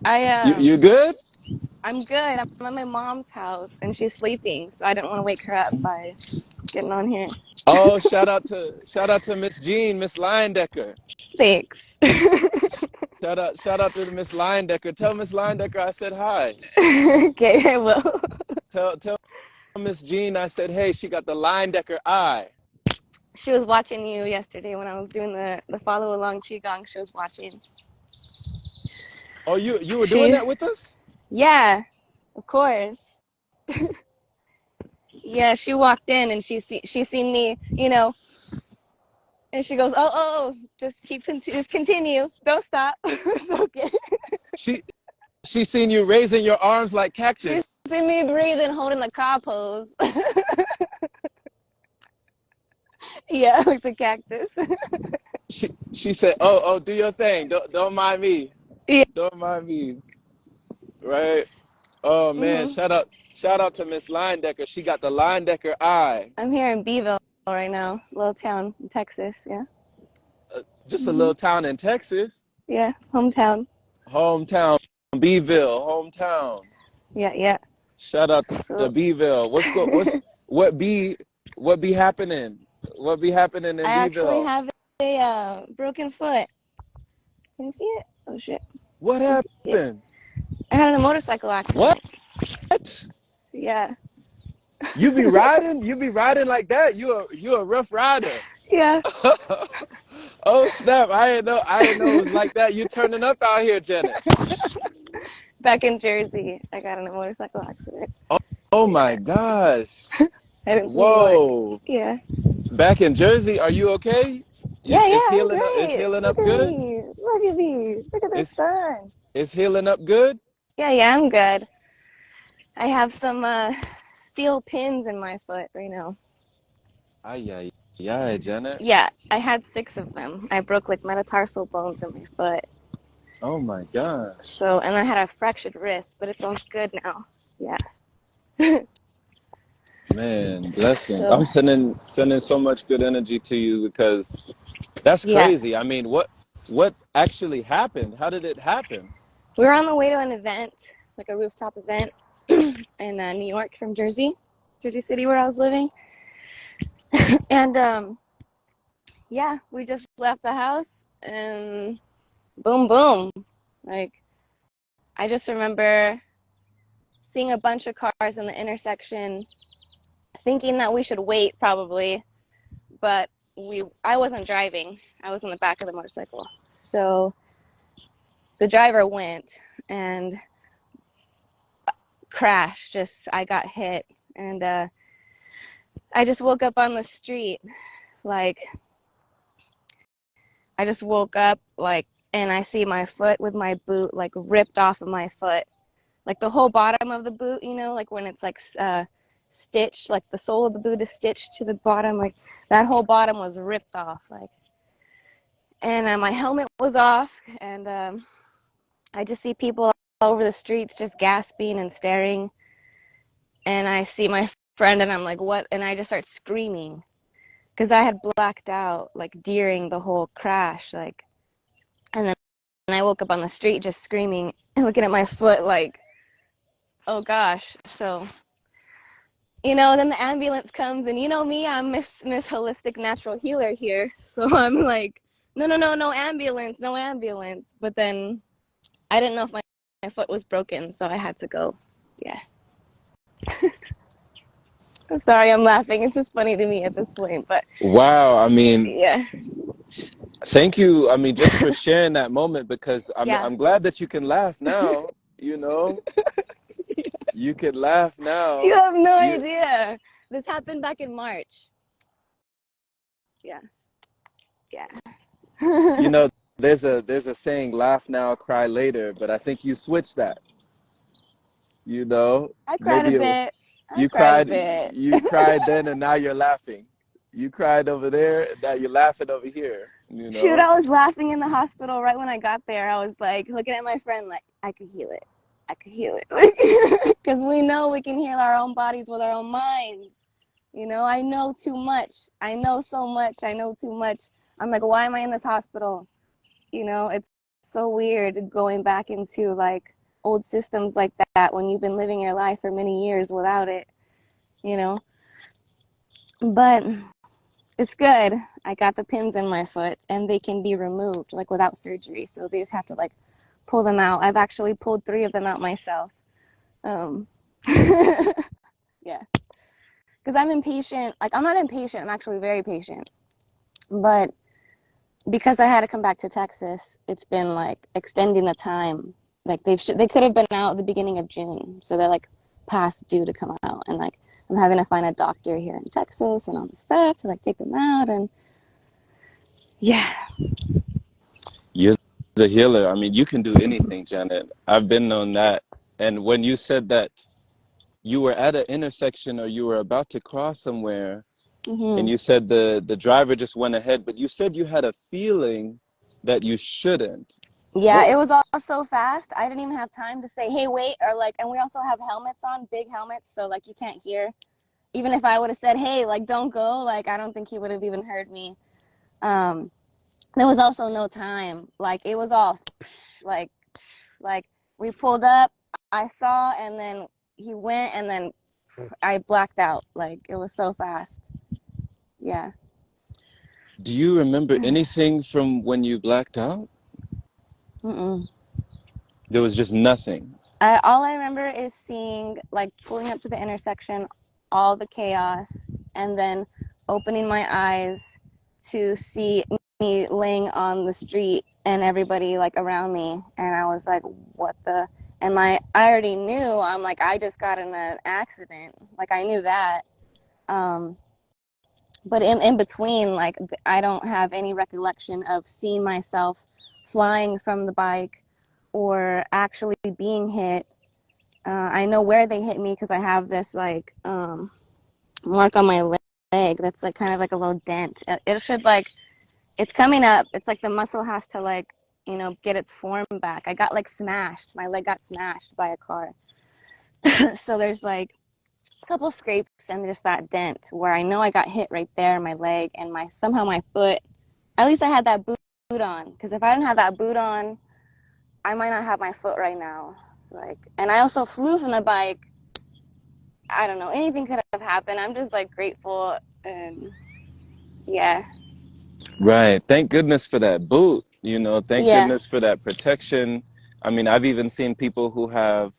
You good? I'm good. I'm at my mom's house and she's sleeping, so I didn't want to wake her up by getting on here. Oh, shout out to Miss Jean, Miss Leyendecker. Thanks. Shout out to Miss Leyendecker. Tell Miss Leyendecker I said hi. Okay, I will. Tell Miss Jean I said hey. She got the Leyendecker eye. She was watching you yesterday when I was doing the follow along qigong. She was watching. Oh, you were doing She, that with us? yeah, of course. Yeah, she walked in and she seen me, and she goes, "Oh, just continue. Don't stop." It's okay. She she seen you raising your arms like She's cactus. seen me breathing, holding the cow pose. Yeah, like the cactus. She said, "Oh, do your thing. Don't mind me. Yeah. Don't mind me." Right? Oh man, hmm shout out to Miss Leyendecker. She got the Leyendecker eye. I'm here in Beeville right now, little town in Texas. Yeah. Just a hmm little town in Texas. Yeah, hometown. Hometown, Beeville, hometown. Yeah, yeah. Shout out to So Beeville. What be what be happening? What be happening I in actually Beeville? have a broken foot. Can you see it? Oh shit. What You see it? happened? I had a motorcycle What? accident. Yeah. You be riding? You be riding like that? You a rough rider. Yeah. Oh snap! I didn't know it was like that. You turning up out here, Janet. Back in Jersey, I got in a motorcycle accident. Oh, oh my Yeah. gosh! Heading to New York. Whoa! Yeah. Back in Jersey, are you okay? Yeah, Is yeah, I'm healing up? Is great. healing Look up at good? me. Look at me. Look at the Is sun. is healing up good? Yeah, yeah, I'm good. I have some steel pins in my foot right now. Ay ay ay, Janet. Yeah, I had six of them. I broke like metatarsal bones in my foot. Oh my gosh. So, and I had a fractured wrist, but it's all good now. Yeah. Man, blessing. So, I'm sending so much good energy to you because that's yeah. crazy. I mean, what actually happened? How did it happen? We were on the way to an event, like a rooftop event in New York from Jersey City, where I was living. And yeah, we just left the house and boom, boom. Like, I just remember seeing a bunch of cars in the intersection, thinking that we should wait probably, but I wasn't driving. I was on the back of the motorcycle. So the driver went and crashed. Just I got hit and I just woke up on the street like I just woke up like and I see my foot with my boot like ripped off of my foot. Like the whole bottom of the boot, like when it's like stitched, like the sole of the boot is stitched to the bottom, like that whole bottom was ripped off, like. And my helmet was off, and I just see people all over the streets just gasping and staring. And I see my friend, and I'm like, "What?" And I just start screaming because I had blacked out like during the whole crash, like. And then I woke up on the street just screaming and looking at my foot, like, "Oh gosh!" So then the ambulance comes, and me, I'm Miss Holistic Natural Healer here. So I'm like, no, no, no, no ambulance, no ambulance. But then I didn't know if my foot was broken, so I had to go. Yeah. I'm sorry, I'm laughing. It's just funny to me at this point, but Wow, I mean, yeah, thank you. I mean, just for sharing that moment because I'm yeah. I'm glad that you can laugh now, you know? You can laugh You now. have no You idea. This happened back in March. Yeah, yeah. you know, there's a saying, laugh now, cry later, but I think you switched that, you know? I cried a Maybe bit. I you cried a cried bit. you cried then and now you're laughing. You cried over there, now you're laughing over here, you Shoot, know? I was laughing in the hospital right when I got there. I was like looking at my friend like I could heal it. I could heal it. Like because we know we can heal our own bodies with our own minds. I know too much. I know so much. I know too much. I'm like, why am I in this hospital? It's so weird going back into like old systems like that when you've been living your life for many years without it, you know. But it's good. I got the pins in my foot and they can be removed like without surgery. So they just have to like pull them out. I've actually pulled 3 of them out myself. Um, yeah. Because I'm impatient. Like, I'm not impatient. I'm actually very patient. But because I had to come back to Texas, it's been like extending the time. Like they could have been out at the beginning of June, so they're like past due to come out. And like I'm having to find a doctor here in Texas and all the stuff to like take them out. And yeah, You're the healer. I mean, you can do anything, Janet. I've been known that. And when you said that you were at an intersection or you were about to cross somewhere, and hmm you said the driver just went ahead, but you said you had a feeling that you shouldn't. yeah, What? it was all so fast. I didn't even have time to say, "Hey, wait," or like. And we also have helmets on, big helmets, so like you can't hear. Even if I would have said, "Hey, like don't go," like I don't think he would have even heard me. Um, there was also no time. Like it was all like like we pulled up, I saw, and then he went, and then I blacked out. Like it was so fast. Yeah. Do you remember anything from when you blacked out? Mm-mm. There was just nothing. All I remember is seeing like pulling up to the intersection, all the chaos, and then opening my eyes to see me laying on the street and everybody like around me, and I was like, "What the?" And I already knew. I'm like, I just got in an accident. Like I knew that. Um, but in between, like I don't have any recollection of seeing myself flying from the bike or actually being hit. I know where they hit me because I have this like mark on my leg that's like kind of like a little dent. It should like it's coming up. It's like the muscle has to like get its form back. I got like smashed. My leg got smashed by a car. So there's like a couple scrapes and just that dent where I know I got hit right there in my leg and my somehow my foot. At least I had that boot on because if I didn't have that boot on, I might not have my foot right now. Like, and I also flew from the bike. I don't know. Anything could have happened. I'm just like grateful and yeah. Right. Thank goodness for that boot. Thank Yeah. goodness for that protection. I mean, I've even seen people who have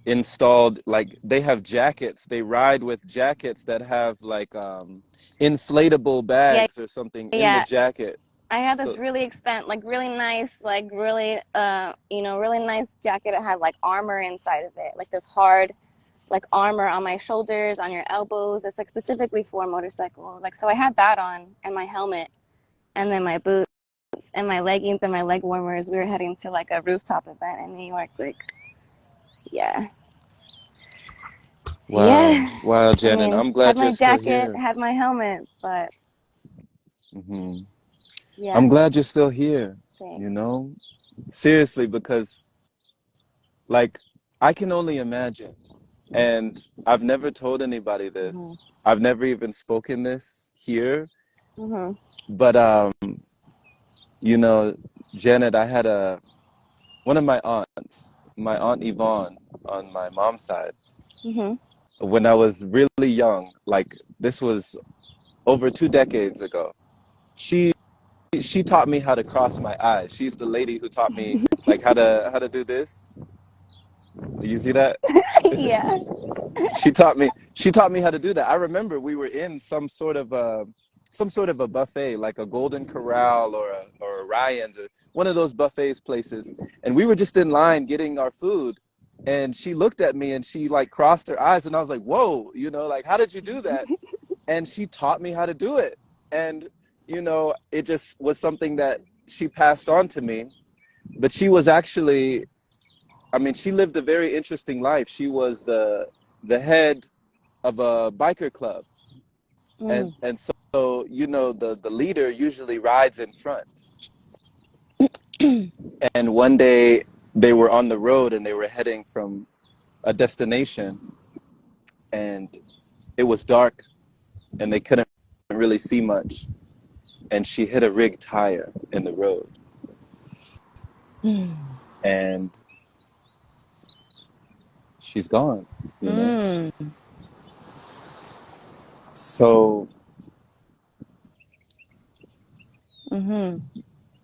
installed, like, they have jackets. They ride with jackets that have like inflatable Yeah. bags or something in the Yeah. jacket. I had this So, really like really nice, like really really nice jacket. It had like armor inside of it. Like this hard like armor on my shoulders, on your elbows. It's like specifically for a motorcycle. Like so I had that on and my helmet and then my boots and my leggings and my leg warmers. We were heading to like a rooftop event in New York. Like, yeah. wow. Yeah. Wow, I Janet. mean, I'm had glad you're my still jacket, here. had my helmet, but hmm yeah, I'm glad you're still here, thanks. you know? Seriously, because like I can only imagine. And I've never told anybody hmm this. I've never even spoken this here. hmm But you know, Janet, I had one of my aunts, my aunt Yvonne on my mom's side, hmm when I was really young, like this was over 2 decades ago. She she taught me how to cross my eyes. She's the lady who taught me like how to do this. You see that? Yeah. She taught me how to do that. I remember we were in some sort of a buffet, like a Golden Corral or a Ryan's or one of those buffets places, and we were just in line getting our food, and she looked at me and she like crossed her eyes, and I was like, "Whoa, like how did you do that?" And she taught me how to do it, and it just was something that she passed on to me. But she was actually, I mean, she lived a very interesting life. She was the head of a biker club, Mm. and so the leader usually rides in front. And one day they were on the road and they were heading from a destination, and it was dark and they couldn't really see much. And she hit a rig tire in the road, and she's gone, you know? Mm. So Mhm.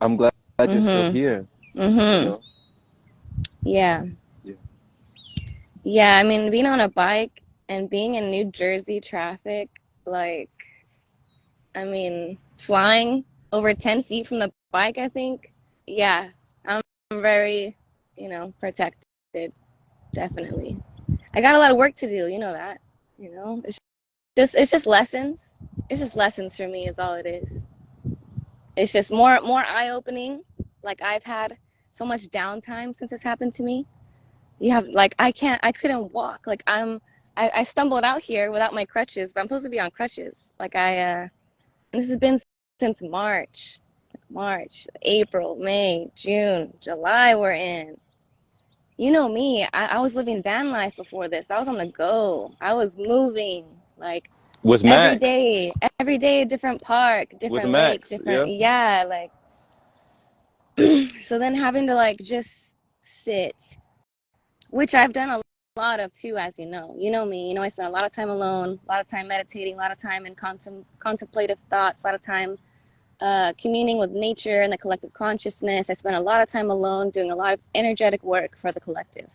I'm glad you're still Mhm. here, you Mhm. know? Yeah. Yeah. Yeah, I mean, being on a bike and being in New Jersey traffic, like, I mean, flying over 10 feet from the bike, I think. Yeah, I'm very, protected, definitely. I got a lot of work to do, you know that. It's just lessons. It's just lessons for me is all it is. It's just more eye-opening. Like I've had so much downtime since it's happened to me. You have like I couldn't walk. Like I stumbled out here without my crutches, but I'm supposed to be on crutches. And this has been since March. March, April, May, June, July we're in. You know me, I was living van life before this. I was on the go. I was moving like With every Max. day, every day, different park, With different lake, Max, different, yeah. yeah, like, so then having to like just sit, which I've done a lot of too, as you know. You know me, I spend a lot of time alone, a lot of time meditating, a lot of time in contemplative thoughts, a lot of time communing with nature and the collective consciousness. I spent a lot of time alone doing a lot of energetic work for the collective.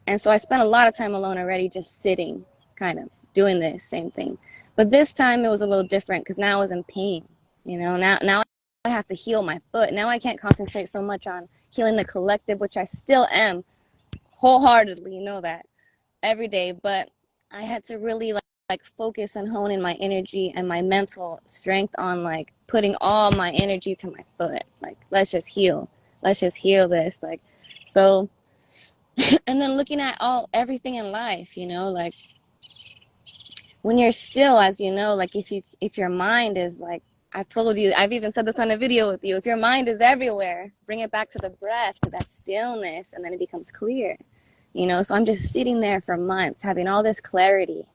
And so I spent a lot of time alone already just sitting, kind of doing this same thing. But this time it was a little different because now I was in pain. Now I have to heal my foot. Now I can't concentrate so much on healing the collective, which I still am wholeheartedly, that every day. But I had to really like focus and hone in my energy and my mental strength on like putting all my energy to my foot. Like let's just heal. Let's just heal this. Like so and then looking at everything in life, like when you're still, as you know, like if your mind is like I've told you, I've even said this on a video with you, if your mind is everywhere, bring it back to the breath, to that stillness, and then it becomes clear. So I'm just sitting there for months having all this clarity.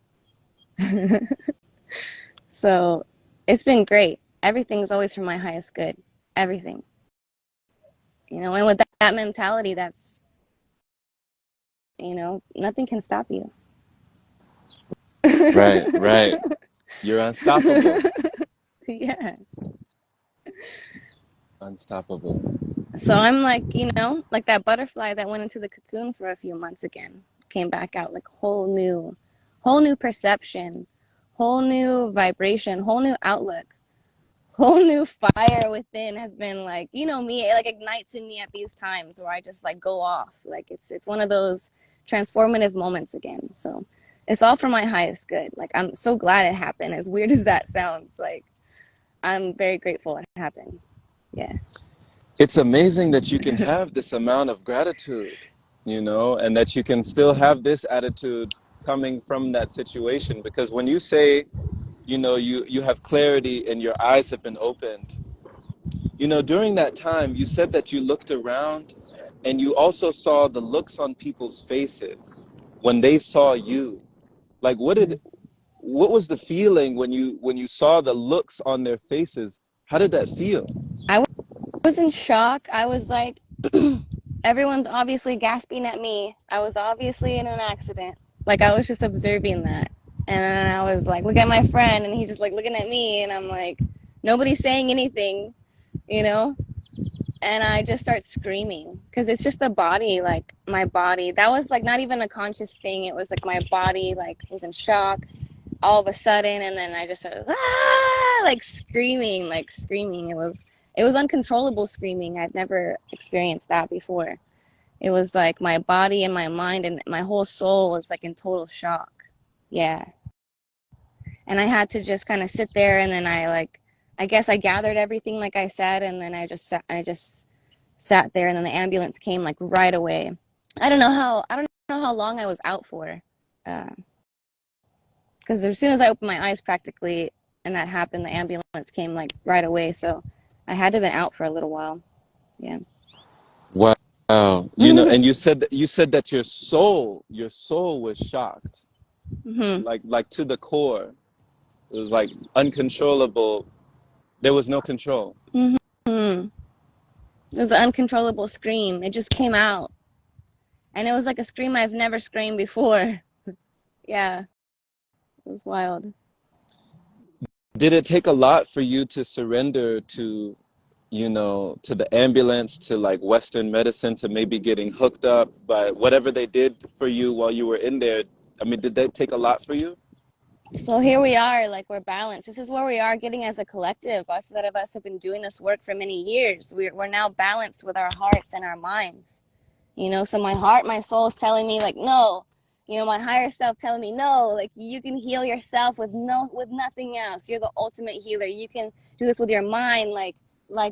So it's been great. Everything's always for my highest good. Everything. And with that mentality, that's, nothing can stop you. Right, right. You're unstoppable. Yeah. Unstoppable. So I'm like, like that butterfly that went into the cocoon for a few months again, came back out like whole new perception, whole new vibration, whole new outlook, whole new fire within has been like, me, it like ignites in me at these times where I just like go off. Like it's one of those transformative moments again. So it's all for my highest good. Like I'm so glad it happened. As weird as that sounds, like I'm very grateful it happened. Yeah. It's amazing that you can have this amount of gratitude, and that you can still have this attitude coming from that situation. Because when you say, you have clarity and your eyes have been opened, during that time, you said that you looked around and you also saw the looks on people's faces when they saw you. Like, what was the feeling when you saw the looks on their faces? How did that feel? I was in shock. I was like, everyone's obviously gasping at me. I was obviously in an accident. Like, I was just observing that. And I was like, look at my friend. And he's just like looking at me. And I'm like, nobody's saying anything, you know? And I just start screaming because it's just the body, like my body. That was like not even a conscious thing. It was like my body, like, was in shock all of a sudden, and then I just started like screaming, like screaming. It was uncontrollable screaming. I've never experienced that before. It was like my body and my mind and my whole soul was like in total shock. Yeah. And I had to just kind of sit there, and then I guess I gathered everything like I said, and then I just sat there, and then the ambulance came like right away. I don't know how long I was out for. Uh, because as soon as I opened my eyes practically and that happened, the ambulance came like right away. So I had to have been out for a little while. Yeah. Wow. And you said that your soul was shocked, Mhm. like to the core. It was like uncontrollable. There was no control. Mhm. It was an uncontrollable scream. It just came out. And it was like a scream I've never screamed before. Yeah, it was wild. Did it take a lot for you to surrender to, you know, to the ambulance, to like Western medicine, to maybe getting hooked up by whatever they did for you while you were in there? I mean, did that take a lot for you? So here we are, like we're balanced. This is where we are getting as a collective. Us that of us have been doing this work for many years. We're now balanced with our hearts and our minds. You know, so my heart, my soul is telling me like, no, you know, my higher self telling me, no, like you can heal yourself with nothing else. You're the ultimate healer. You can do this with your mind, like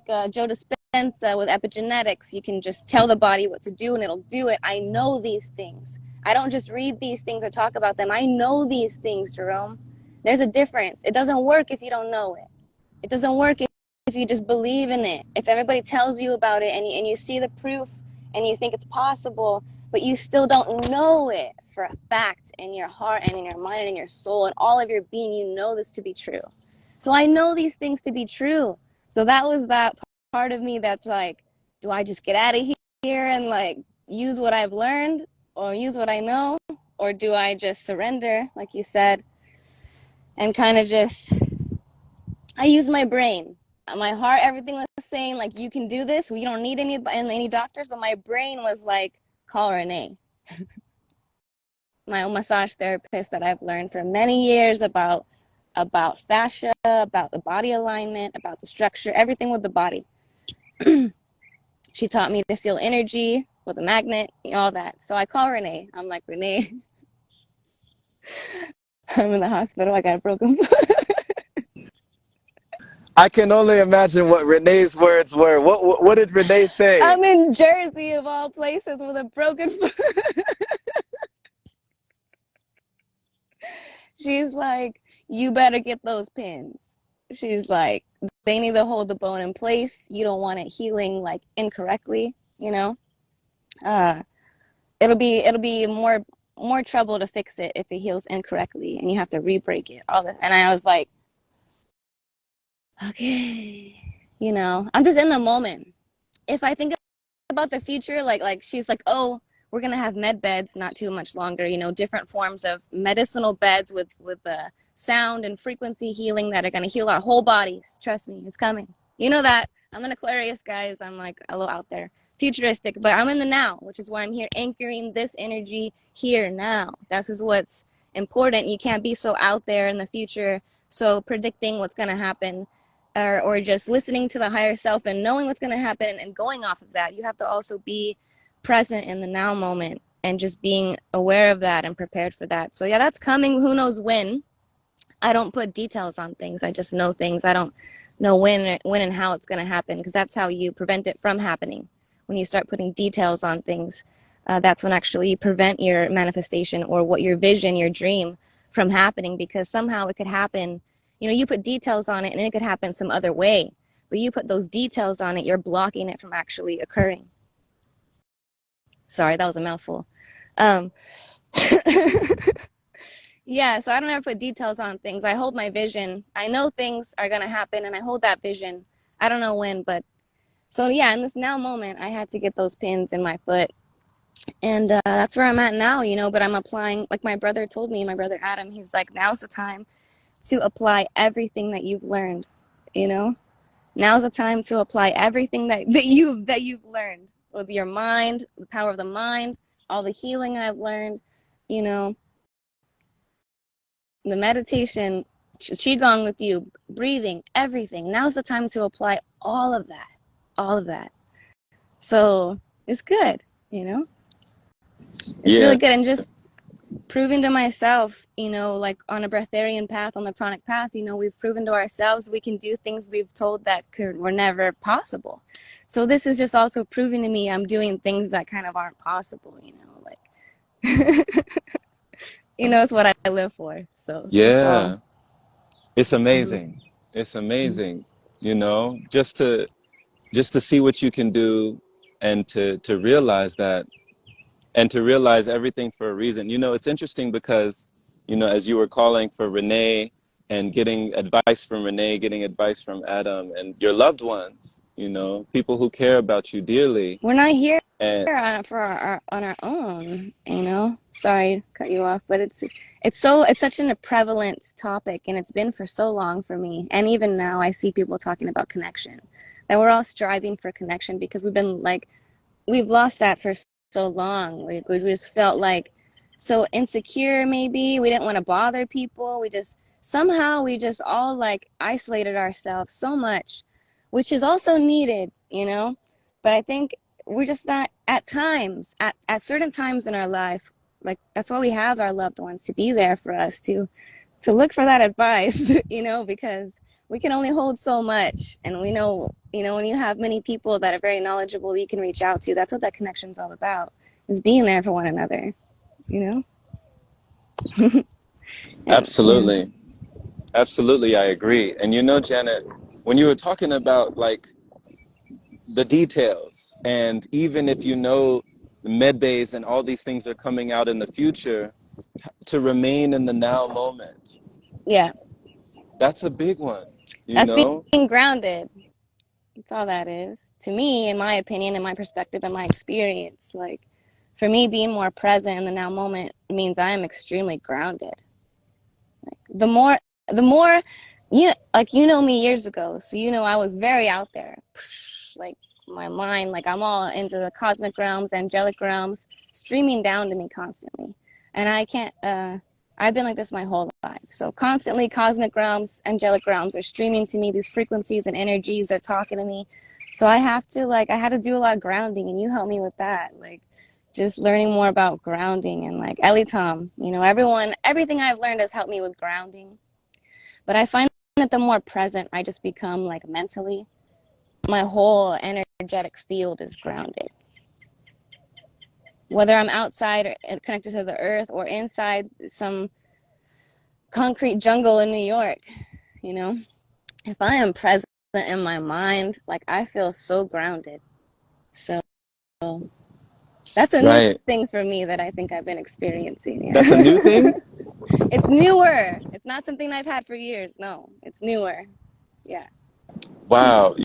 Joe Dispenza with epigenetics. You can just tell the body what to do and it'll do it. I know these things. I don't just read these things or talk about them. I know these things, Jerome. There's a difference. It doesn't work if you don't know it. It doesn't work if you just believe in it. If everybody tells you about it and you see the proof and you think it's possible, but you still don't know it for a fact in your heart and in your mind and in your soul and all of your being, you know this to be true. So I know these things to be true. So that was that part of me that's like, do I just get out of here and like use what I've learned or use what I know? Or do I just surrender, like you said, and kind of just, I use my brain. My heart, everything was saying like, you can do this. We don't need any doctors, but my brain was like, call Renee. My own massage therapist that I've learned for many years about fascia, about the body alignment, about the structure, everything with the body. She taught me to feel energy with a magnet, all that. So I call Renee. I'm like, Renee, I'm in the hospital. I got a broken foot. I can only imagine what Renee's words were. What did Renee say? I'm in Jersey, of all places, with a broken foot. She's like, you better get those pins. She's like, they need to hold the bone in place. You don't want it healing like incorrectly, you know? Uh, it'll be more trouble to fix it if it heals incorrectly and you have to re-break it. All that. And I was like, okay, you know, I'm just in the moment. If I think about the future, like she's like, oh, we're gonna have med beds not too much longer, you know, different forms of medicinal beds with sound and frequency healing that are gonna heal our whole bodies. Trust me, it's coming. You know that. I'm an Aquarius, guys. I'm like a little out there, futuristic, but I'm in the now, which is why I'm here anchoring this energy here now. This is what's important. You can't be so out there in the future, so predicting what's gonna happen or just listening to the higher self and knowing what's going to happen and going off of that. You have to also be present in the now moment and just being aware of that and prepared for that. So yeah, that's coming. Who knows when? I don't put details on things. I just know things. I don't know when and how it's going to happen, because that's how you prevent it from happening. When you start putting details on things, that's when actually you prevent your manifestation or what your vision, your dream from happening, because somehow it could happen. You know, you put details on it and it could happen some other way, but you put those details on it, you're blocking it from actually occurring. Sorry, that was a mouthful. Um, yeah, so I don't ever put details on things. I hold my vision. I know things are going to happen and I hold that vision. I don't know when, but so yeah, in this now moment, I had to get those pins in my foot. And that's where I'm at now, you know, but I'm applying, like my brother told me, my brother Adam, he's like, now's the time to apply everything that you've learned, you know? Now's the time to apply everything that you've learned with your mind, the power of the mind, all the healing I've learned, you know, the meditation, qigong with you, breathing, everything. Now's the time to apply all of that, all of that. So it's good, you know? It's really Yeah. good. And just proving to myself, you know, like on a breatharian path, on the pranic path, you know, we've proven to ourselves we can do things we've told that were never possible. So this is just also proving to me I'm doing things that kind of aren't possible, you know, like, you know, it's what I live for. So it's all. Yeah. It's Mhm. amazing. It's amazing, you know, just to see what you can do and to realize that and to realize everything for a reason. You know, it's interesting because, you know, as you were calling for Renee and getting advice from Renee, getting advice from Adam, and your loved ones, people who care about you dearly. We're not here And for on our own, you know. Sorry to cut you off, but it's such a prevalent topic, and it's been for so long for me. And even now I see people talking about connection. That we're all striving for connection because we've lost that for so long. We just felt like so insecure, maybe. We didn't want to bother people. We just all like isolated ourselves so much, which is also needed, you know. But I think we're just not at certain times in our life, like that's why we have our loved ones to be there for us, to look for that advice, you know, because we can only hold so much. And we know, you know, when you have many people that are very knowledgeable you can reach out to, that's what that connection's all about, is being there for one another, you know. And yeah. absolutely, absolutely, I agree. And Janet, when you were talking about like the details, and even if the med bays and all these things are coming out in the future, to remain in the now moment, Yeah, that's a big one, you that's know? being grounded. That's all that is. To me, in my opinion, in my perspective, in my experience, like for me, being more present in the now moment means I am extremely grounded. Like the more you know me years ago, so you know I was very out there. Like my mind, like I'm all into the cosmic realms, angelic realms, streaming down to me constantly. And I can't I've been like this my whole life. So constantly cosmic realms, angelic realms are streaming to me, these frequencies and energies are talking to me. So I had to do a lot of grounding, and you helped me with that. Like just learning more about grounding, and like Ellie Tom, you know, everything I've learned has helped me with grounding. But I find that the more present I just become, like mentally, my whole energetic field is grounded. Whether I'm outside or connected to the earth or inside some concrete jungle in New York, you know, if I am present in my mind, like I feel so grounded. So that's a new Right. thing for me that I think I've been experiencing. That's a new Yeah. thing. It's newer. It's not something I've had for years. No, it's newer. Yeah. Wow.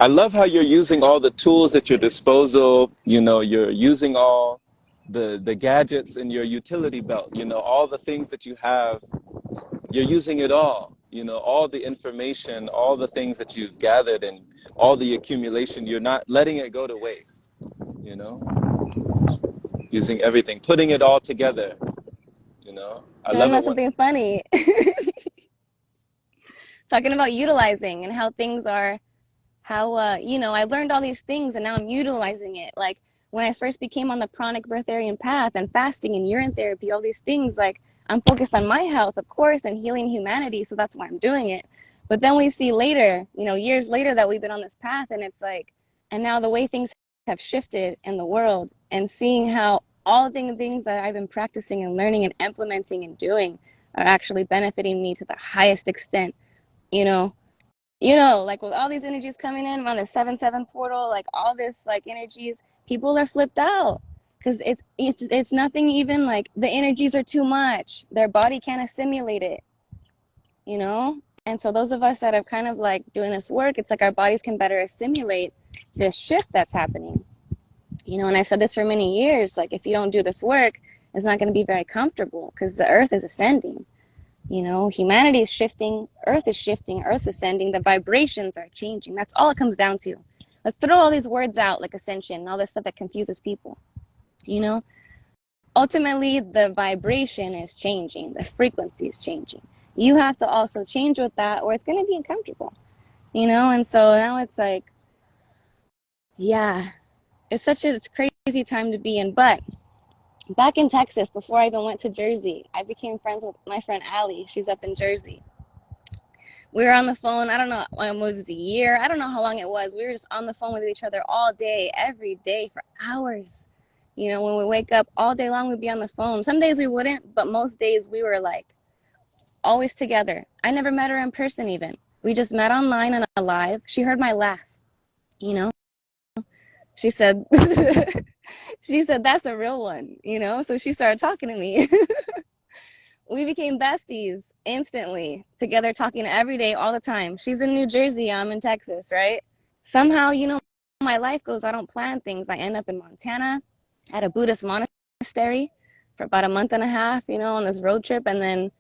I love how you're using all the tools at your disposal. You're using all the gadgets in your utility belt, all the things that you have, you're using it all. All the information, all the things that you've gathered, and all the accumulation, you're not letting it go to waste, you know, using everything, putting it all together, I You want to love know it when, something funny? Talking about utilizing and how things are, how you know, I learned all these things and now I'm utilizing it. Like when I first became on the pranic breatharian path and fasting and urine therapy, all these things, like I'm focused on my health, of course, and healing humanity, so that's why I'm doing it. But then we see later, you know, years later, that we've been on this path, and it's like, and now the way things have shifted in the world, and seeing how all the things that I've been practicing and learning and implementing and doing are actually benefiting me to the highest extent, you know. Like with all these energies coming in on the 7-7 portal, like all this like energies, people are flipped out because it's nothing, even like the energies are too much. Their body can't assimilate it, you know? And so those of us that are kind of like doing this work, it's like our bodies can better assimilate this shift that's happening. And I've said this for many years, like if you don't do this work, it's not going to be very comfortable because the earth is ascending. Humanity is shifting, Earth's ascending, the vibrations are changing. That's all it comes down to. Let's throw all these words out like ascension and all this stuff that confuses people. You know, ultimately, the vibration is changing, the frequency is changing. You have to also change with that, or it's going to be uncomfortable. And so now it's like, yeah, it's crazy time to be in. But back in Texas, before I even went to Jersey, I became friends with my friend Allie. She's up in Jersey. We were on the phone. I don't know, it was a year. I don't know how long it was. We were just on the phone with each other all day, every day for hours. When we wake up all day long, we'd be on the phone. Some days we wouldn't, but most days we were like always together. I never met her in person even. We just met online and alive. She heard my laugh, you know. She said, she said, that's a real one, So she started talking to me. We became besties instantly, together talking every day, all the time. She's in New Jersey, I'm in Texas, right? Somehow, my life goes, I don't plan things. I end up in Montana at a Buddhist monastery for about a month and a half, on this road trip. And then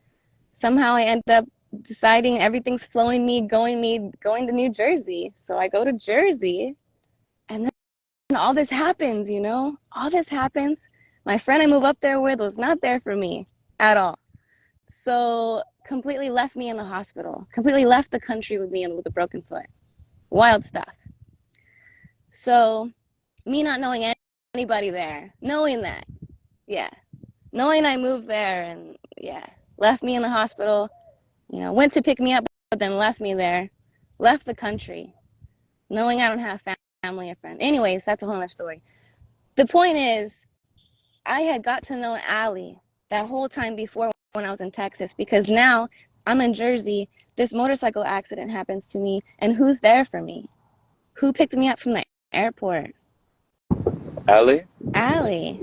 somehow I end up deciding everything's flowing going to New Jersey. So I go to Jersey, and then all this happens, all this happens. My friend I move up there with was not there for me at all. So completely left me in the hospital, completely left the country with me and with a broken foot. Wild stuff. So me not knowing anybody there, knowing that, yeah, knowing I moved there, and yeah, left me in the hospital, went to pick me up, but then left me there, left the country, knowing I don't have family or friends. Anyways, that's a whole other story. The point is, I had got to know Allie that whole time before when I was in Texas, because now I'm in Jersey, this motorcycle accident happens to me, and who's there for me? Who picked me up from the airport? Allie? Allie.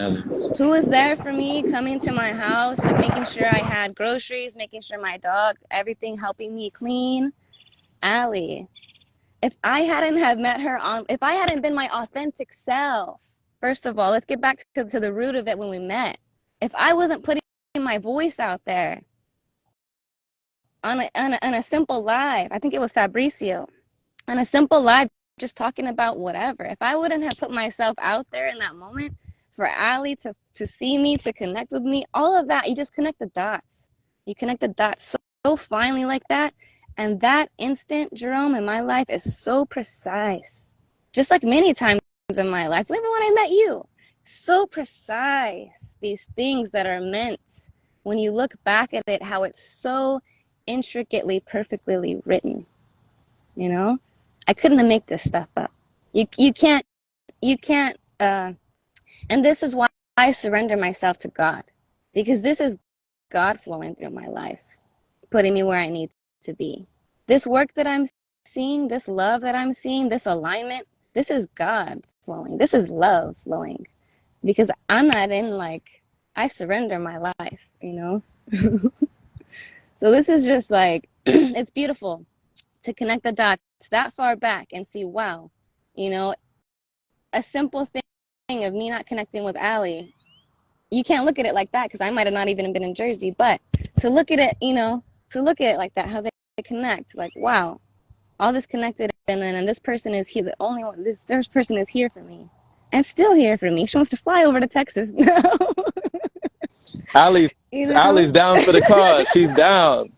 Allie. Who was there for me, coming to my house and making sure I had groceries, making sure my dog, everything, helping me clean? Allie. If I hadn't have met her if I hadn't been my authentic self, first of all, let's get back to the root of it when we met. If I wasn't putting my voice out there on a simple live, I think it was Fabricio, on a simple live, just talking about whatever. If I wouldn't have put myself out there in that moment for Allie to see me, to connect with me, all of that, you just connect the dots. You connect the dots so finely like that. And that instant, Jerome, in my life is so precise. Just like many times in my life, even when I met you, so precise. These things that are meant, when you look back at it, how it's so intricately, perfectly written. I couldn't have made this stuff up. You can't, and this is why I surrender myself to God, because this is God flowing through my life, putting me where I need to be. This work that I'm seeing, this love that I'm seeing, this alignment, this is God flowing. This is love flowing, because I'm not I surrender my life, So this is just it's beautiful to connect the dots that far back and see, wow, a simple thing of me not connecting with Allie. You can't look at it like that, because I might have not even been in Jersey, but to look at it, like that, how they connect, wow, all this connected, and this person is here, the only one, this person is here for me, and still here for me. She wants to fly over to Texas now. Allie's you know? Allie's down for the cause. She's down.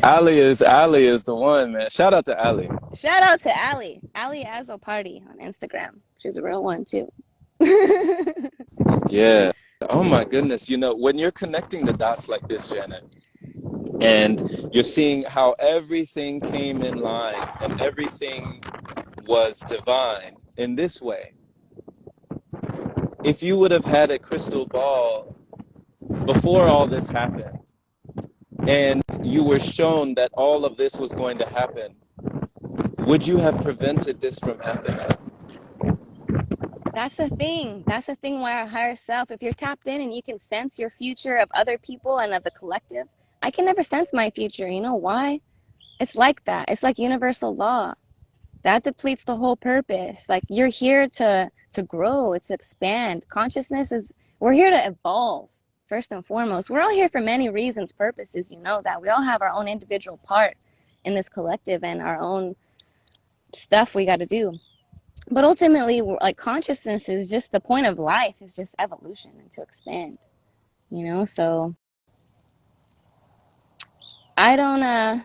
Allie is the one, man. Shout out to Allie. Shout out to Allie Azzo Party on Instagram. She's a real one too. Yeah. Oh my goodness. When you're connecting the dots like this, Janet, and you're seeing how everything came in line and everything was divine in this way. If you would have had a crystal ball before all this happened, and you were shown that all of this was going to happen, would you have prevented this from happening? That's the thing. That's the thing why our higher self, if you're tapped in and you can sense your future of other people and of the collective, I can never sense my future. You know why? It's like that. It's like universal law. That depletes the whole purpose. You're here to grow, to expand. We're here to evolve, first and foremost. We're all here for many reasons, purposes, that. We all have our own individual part in this collective and our own stuff we got to do. But ultimately, consciousness is just the point of life, is just evolution and to expand, so I don't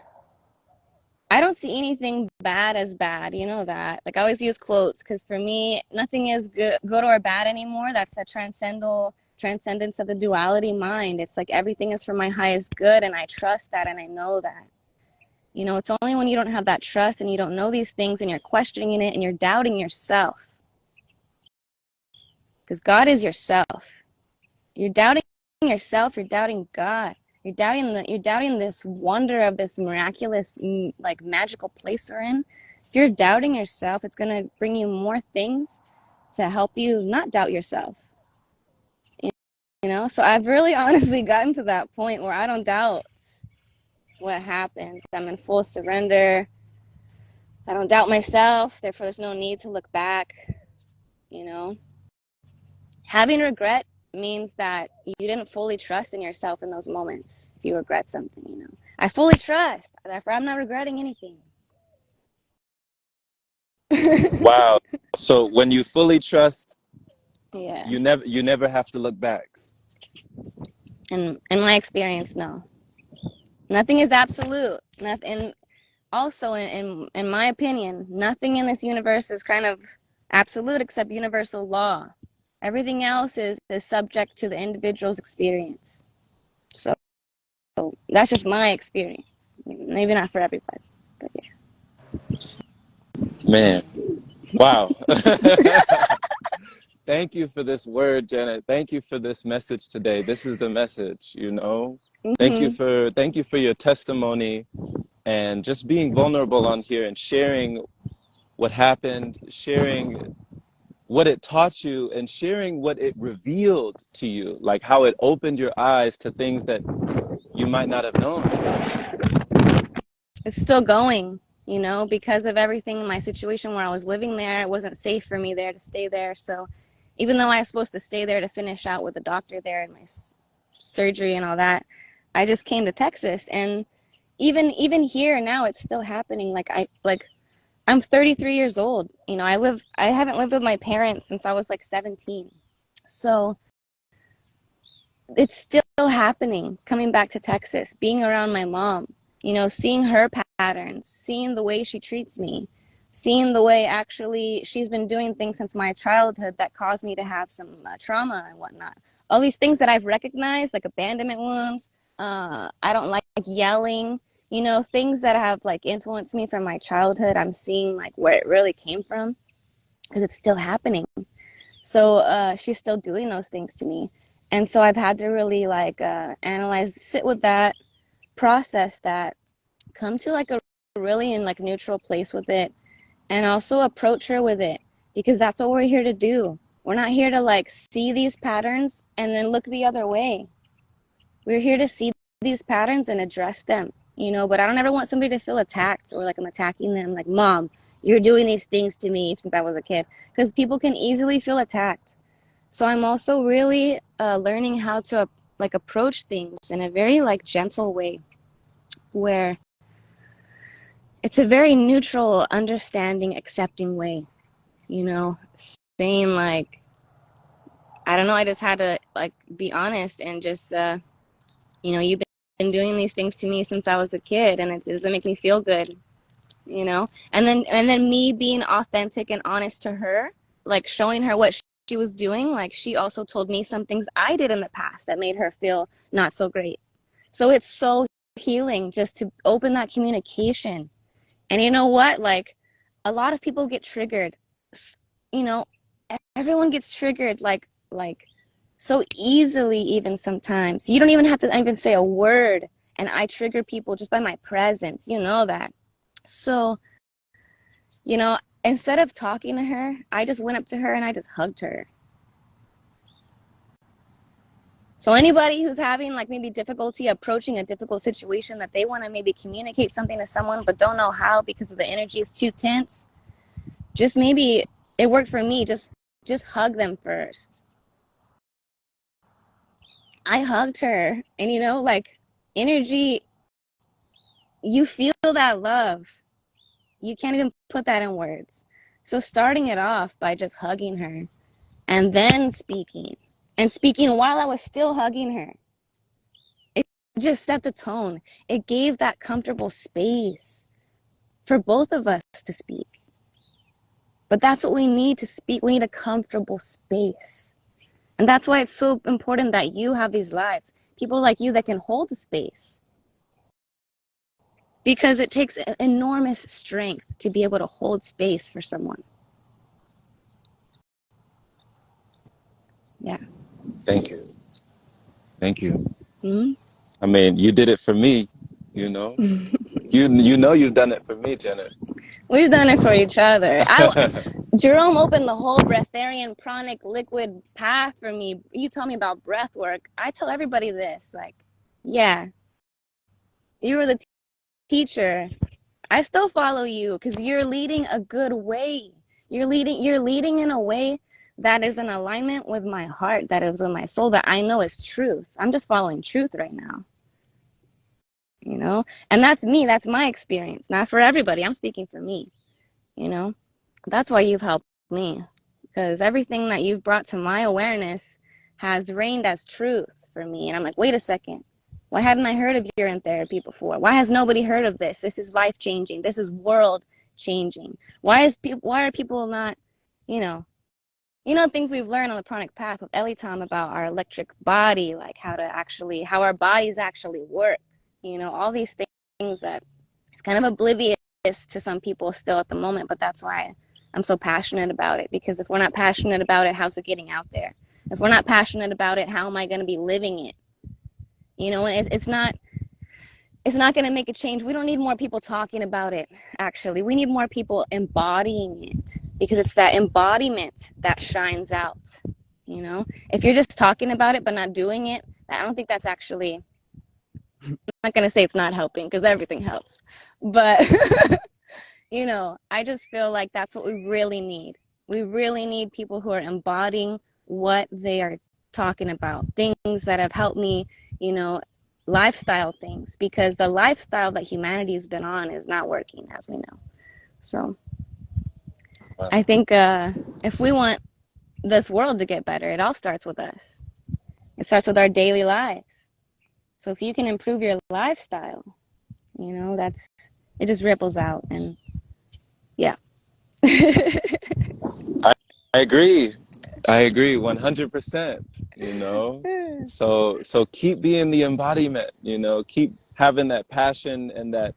see anything bad as bad, that. I always use quotes, because for me, nothing is good or bad anymore. That's the transcendence of the duality mind. It's everything is for my highest good, and I trust that, and I know that. It's only when you don't have that trust and you don't know these things and you're questioning it and you're doubting yourself. Because God is yourself. You're doubting yourself, you're doubting God. You're doubting this wonder of this miraculous, magical place we're in. If you're doubting yourself, it's going to bring you more things to help you not doubt yourself. You know, so I've really honestly gotten to that point where I don't doubt what happens. I'm in full surrender. I don't doubt myself. Therefore, there's no need to look back. You know, having regret means that you didn't fully trust in yourself in those moments. If you regret something, you know, I fully trust. Therefore, I'm not regretting anything. Wow. So when you fully trust, Yeah. you never have to look back. And in my experience, no, nothing is absolute. Nothing. Also, in my opinion, nothing in this universe is kind of absolute except universal law. Everything else is subject to the individual's experience. So that's just my experience. Maybe not for everybody, but yeah. Man, wow. Thank you for this word, Janet. Thank you for this message today. This is the message, you know. Hmm. Thank you for your testimony and just being vulnerable on here and sharing what happened, sharing what it taught you and sharing what it revealed to you, like how it opened your eyes to things that you might not have known. It's still going, you know, because of everything in my situation where I was living there. It wasn't safe for me there to stay there. So even though I was supposed to stay there to finish out with the doctor there and my surgery and all that, I just came to Texas. And even here now, it's still happening. I'm 33 years old. You know, I haven't lived with my parents since I was like 17. So it's still happening, coming back to Texas, being around my mom, you know, seeing her patterns, seeing the way she treats me, seeing the way actually she's been doing things since my childhood that caused me to have some trauma and whatnot. All these things that I've recognized, like abandonment wounds, I don't like yelling, you know, things that have like influenced me from my childhood. I'm seeing like where it really came from because it's still happening. So she's still doing those things to me. And so I've had to really like analyze, sit with that, process that, come to like a really in like neutral place with it, and also approach her with it because that's what we're here to do. We're not here to like see these patterns and then look the other way. We're here to see these patterns and address them, you know, but I don't ever want somebody to feel attacked or like I'm attacking them, like, Mom, you're doing these things to me since I was a kid, because people can easily feel attacked. So I'm also really learning how to like approach things in a very like gentle way where it's a very neutral, understanding, accepting way, you know, saying like, I don't know, I just had to like be honest and just, you know, you've been doing these things to me since I was a kid and it doesn't make me feel good, you know? And then me being authentic and honest to her, like showing her what she was doing, like she also told me some things I did in the past that made her feel not so great. So it's so healing just to open that communication. And you know what? Like a lot of people get triggered. You know, everyone gets triggered like so easily even sometimes. You don't even have to even say a word and I trigger people just by my presence. You know that. So, you know, instead of talking to her, I just went up to her and I just hugged her. So anybody who's having like maybe difficulty approaching a difficult situation that they want to maybe communicate something to someone but don't know how because the energy is too tense, just maybe it worked for me. Just hug them first. I hugged her and you know like energy, you feel that love. You can't even put that in words. So starting it off by just hugging her and then speaking and speaking while I was still hugging her. It just set the tone. It gave that comfortable space for both of us to speak. But that's what we need to speak. We need a comfortable space. And that's why it's so important that you have these lives. People like you that can hold the space. Because it takes enormous strength to be able to hold space for someone. Yeah. Thank you. Thank you. Mm-hmm. I mean, you did it for me, you know. You know you've done it for me, Janet. We've done it for each other. Jerome opened the whole breatharian pranic liquid path for me. You told me about breath work. I tell everybody this, like, yeah, you were the teacher. I still follow you because you're leading a good way. You're leading in a way that is in alignment with my heart, that is with my soul, that I know is truth. I'm just following truth right now, you know? And that's me, that's my experience. Not for everybody. I'm speaking for me, you know? That's why you've helped me. Because everything that you've brought to my awareness has reigned as truth for me. And I'm like, wait a second. Why hadn't I heard of urine therapy before? Why has nobody heard of this? This is life changing. This is world changing. Why are people not, you know, things we've learned on the pranic path with Elitam about our electric body, like how our bodies actually work. All these things that it's kind of oblivious to some people still at the moment, but that's why I'm so passionate about it, because if we're not passionate about it, how's it getting out there? If we're not passionate about it, how am I going to be living it? And it's not going to make a change. We don't need more people talking about it, actually. We need more people embodying it, because it's that embodiment that shines out. If you're just talking about it but not doing it, I don't think that's actually, I'm not going to say it's not helping, because everything helps. But I just feel like that's what we really need. We really need people who are embodying what they are talking about, things that have helped me, lifestyle things, because the lifestyle that humanity has been on is not working, as we know. So I think if we want this world to get better, it all starts with us. It starts with our daily lives. So if you can improve your lifestyle, it just ripples out. And yeah. I, I agree. I agree 100%, So keep being the embodiment, keep having that passion and that,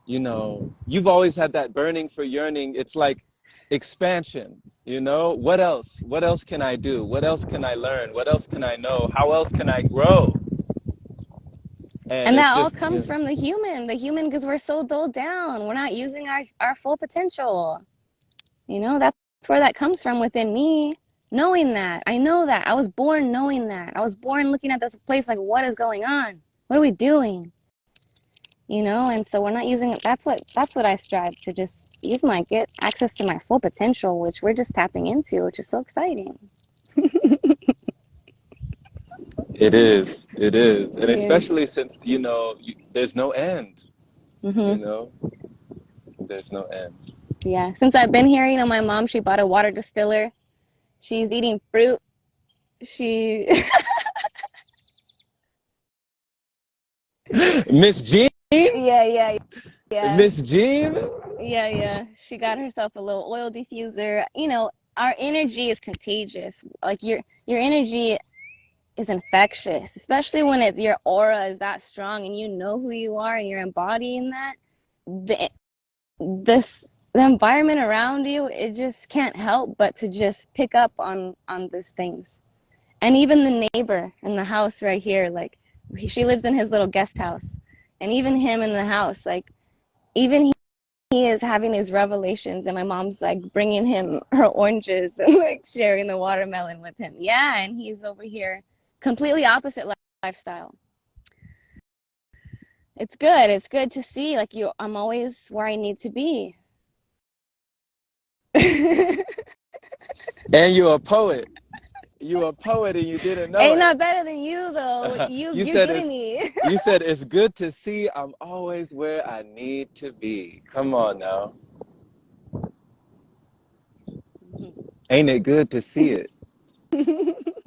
you've always had that burning for yearning. It's like expansion, what else? What else can I do? What else can I learn? What else can I know? How else can I grow? And And it's that all just, comes from the human, because we're so dulled down. We're not using our full potential. That's where that comes from within me. Knowing that. I know that. I was born knowing that. I was born looking at this place like, what is going on? What are we doing? And so we're not using it. That's what I strive to just get access to my full potential, which we're just tapping into, which is so exciting. it is. And Yeah. especially since, there's no end, Mm-hmm. there's no end. Yeah. Since I've been here, my mom, she bought a water distiller. She's eating fruit. She Miss Jean? yeah. Miss Jean? Yeah. She got herself a little oil diffuser. Our energy is contagious. Like your energy is infectious, especially when your aura is that strong and you know who you are and you're embodying that. The the environment around you, it just can't help but to just pick up on these things. And even the neighbor in the house right here, like she lives in his little guest house, and even him in the house, like even he is having these revelations, and my mom's like bringing him her oranges and like sharing the watermelon with him. Yeah, and he's over here completely opposite lifestyle. It's good. It's good to see, like, I'm always where I need to be. Ain't And you're a poet. You're a poet and you didn't know it. not better than you though. You're getting me. You said it's good to see I'm always where I need to be. Come on now. Ain't it good to see it?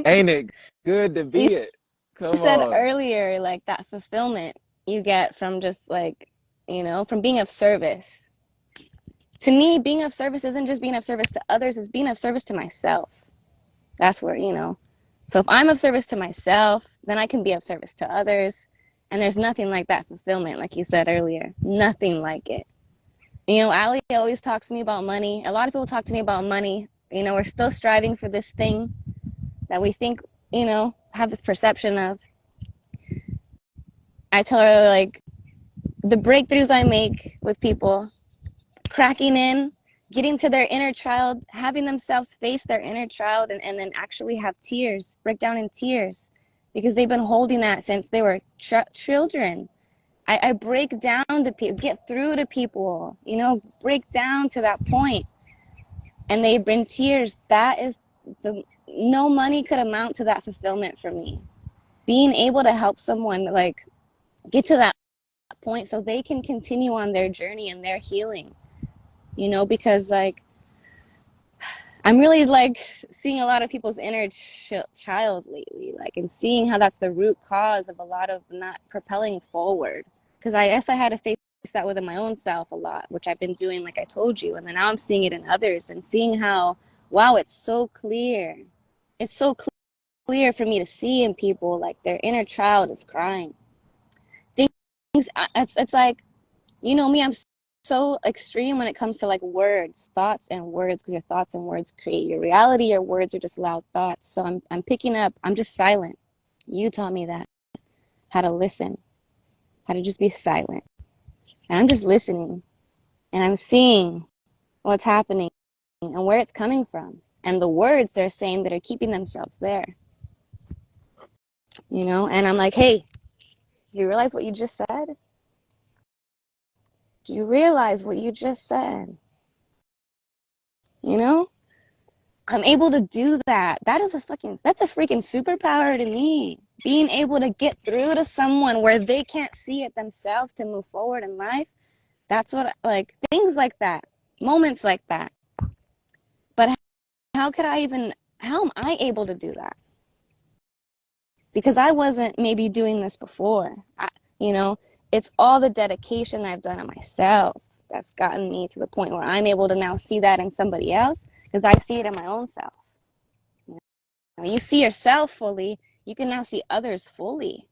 Ain't it good to You be it? Come said on. earlier, like that fulfillment you get from just like, from being of service. To me, being of service isn't just being of service to others, it's being of service to myself. That's where, So if I'm of service to myself, then I can be of service to others. And there's nothing like that fulfillment, like you said earlier. Nothing like it. Ali always talks to me about money. A lot of people talk to me about money. We're still striving for this thing that we think, have this perception of. I tell her, like, the breakthroughs I make with people, cracking in getting to their inner child, having themselves face their inner child, and then actually have tears, break down in tears, because they've been holding that since they were children. I break down to people, get through to people, you know, break down to that point, and they bring tears. That is no money could amount to that fulfillment for me. Being able to help someone like get to that point so they can continue on their journey and their healing, you know, because like I'm really like seeing a lot of people's inner child lately, like, and seeing how that's the root cause of a lot of not propelling forward. Because I guess I had to face that within my own self a lot, which I've been doing, like I told you, and then now I'm seeing it in others and seeing how, wow, it's so clear. It's so clear for me to see in people, like their inner child is crying. Things, it's like, you know me, I'm so extreme when it comes to like words, thoughts and words, because your thoughts and words create your reality. Your words are just loud thoughts. So I'm picking up, I'm just silent. You taught me that, how to listen, how to just be silent. And I'm just listening and I'm seeing what's happening and where it's coming from and the words they're saying that are keeping themselves there, you know? And I'm like, hey, do you realize what you just said? Do you realize what you just said? You know? I'm able to do that. That's a freaking superpower to me. Being able to get through to someone where they can't see it themselves to move forward in life. That's what, like, things like that, moments like that. But how am I able to do that? Because I wasn't maybe doing this before. You know, it's all the dedication I've done on myself that's gotten me to the point where I'm able to now see that in somebody else because I see it in my own self. When you see yourself fully, you can now see others fully.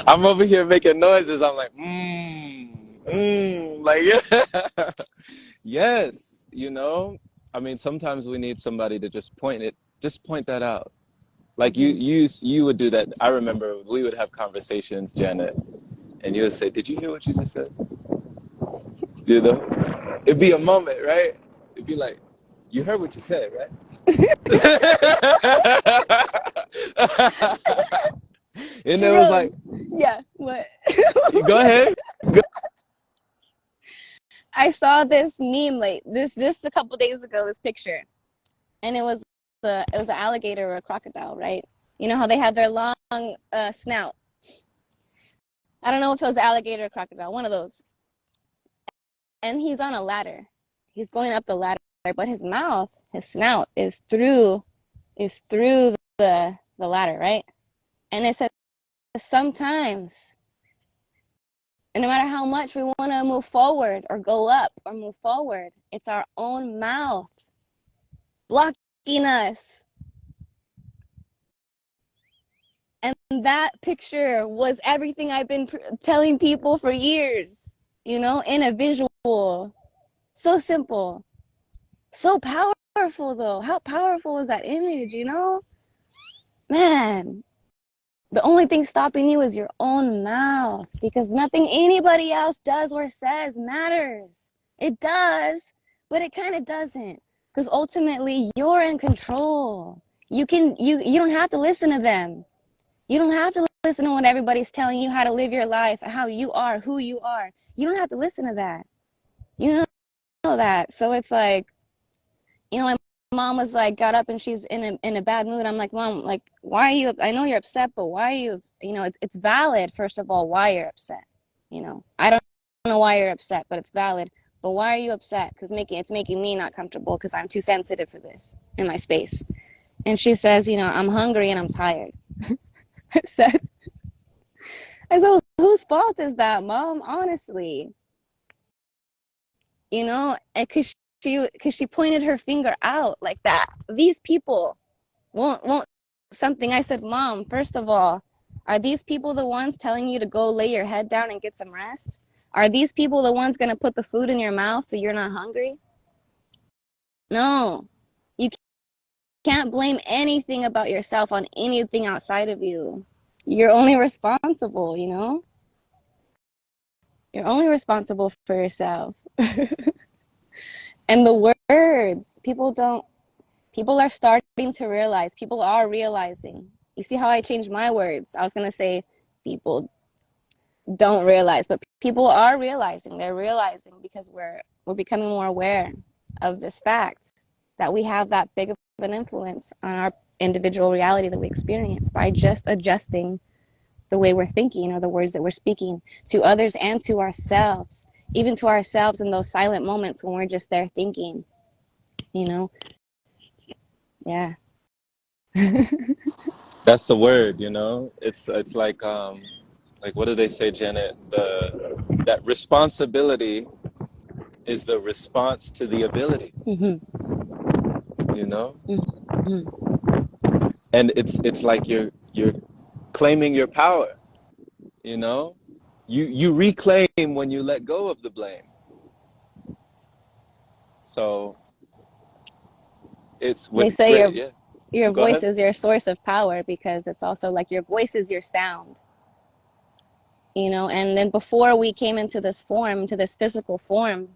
I'm over here making noises. I'm like, like, yeah. Yes, you know. I mean, sometimes we need somebody to just point that out. Like Mm-hmm. you would do that. I remember we would have conversations, Janet, and you would say, "Did you hear what you just said?" You know, it'd be a moment, right? It'd be like, "You heard what you said, right?" And it was Jerome, like, yeah, what? "Go ahead." I saw this meme like this just a couple days ago. This picture, and it was an alligator or a crocodile, right? You know how they have their long snout. I don't know if it was alligator or crocodile, one of those. And he's on a ladder. He's going up the ladder, but his mouth, his snout, is through the ladder, right? And it says sometimes, and no matter how much we want to move forward or go up or move forward, it's our own mouth blocking us. And that picture was everything I've been telling people for years, you know, in a visual. So simple. So powerful, though. How powerful is that image, you know? Man, the only thing stopping you is your own mouth because nothing anybody else does or says matters. It does, but it kind of doesn't because ultimately you're in control. You don't have to listen to them. You don't have to listen to what everybody's telling you how to live your life, how you are, who you are. You don't have to listen to that. You know that. So it's like, you know, my mom was like, got up and she's in a bad mood. I'm like, Mom, like, why are you, I know you're upset, but why are you, you know, it's valid, first of all, why you're upset. You know, I don't know why you're upset, but it's valid. But why are you upset? Because it's making me not comfortable because I'm too sensitive for this in my space. And she says, you know, I'm hungry and I'm tired. I said, whose fault is that, Mom? Honestly, you know, and because she pointed her finger out like that. These people won't something. I said, Mom, first of all, are these people the ones telling you to go lay your head down and get some rest? Are these people the ones going to put the food in your mouth so you're not hungry? No. You can't blame anything about yourself on anything outside of you. You're only responsible, you know? You're only responsible for yourself. And the words, people are starting to realize, people are realizing. You see how I changed my words? I was going to say people don't realize, but people are realizing. They're realizing because we're becoming more aware of this fact that we have that big of an influence on our individual reality that we experience by just adjusting the way we're thinking or the words that we're speaking to others and to ourselves, even to ourselves in those silent moments when we're just there thinking, you know? Yeah. That's the word, you know. It's like what do they say, Janet? That responsibility is the response to the ability, Mm-hmm. you know. Mm-hmm. And it's like you're claiming your power, you know. You reclaim when you let go of the blame. So it's They with say great, yeah. your Go voice ahead. is your source of power because it's also like your voice is your sound, you know. And then before we came into this form, to this physical form,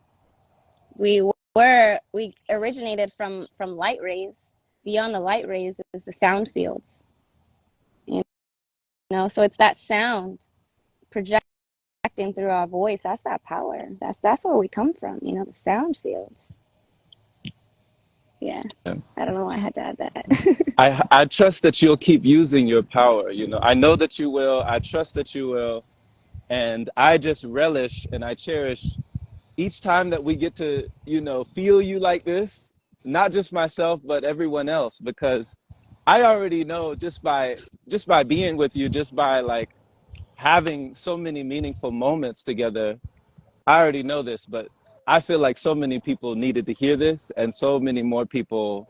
we originated from light rays. Beyond the light rays is the sound fields, you know. So it's that sound projecting through our voice. That's that power. That's where we come from, you know, the sound fields. Yeah. Yeah. I don't know why I had to add that. I trust that you'll keep using your power, you know. I know that you will. I trust that you will. And I just relish and I cherish each time that we get to, you know, feel you like this, not just myself, but everyone else, because I already know just by being with you, just by like having so many meaningful moments together, I already know this, but I feel like so many people needed to hear this, and so many more people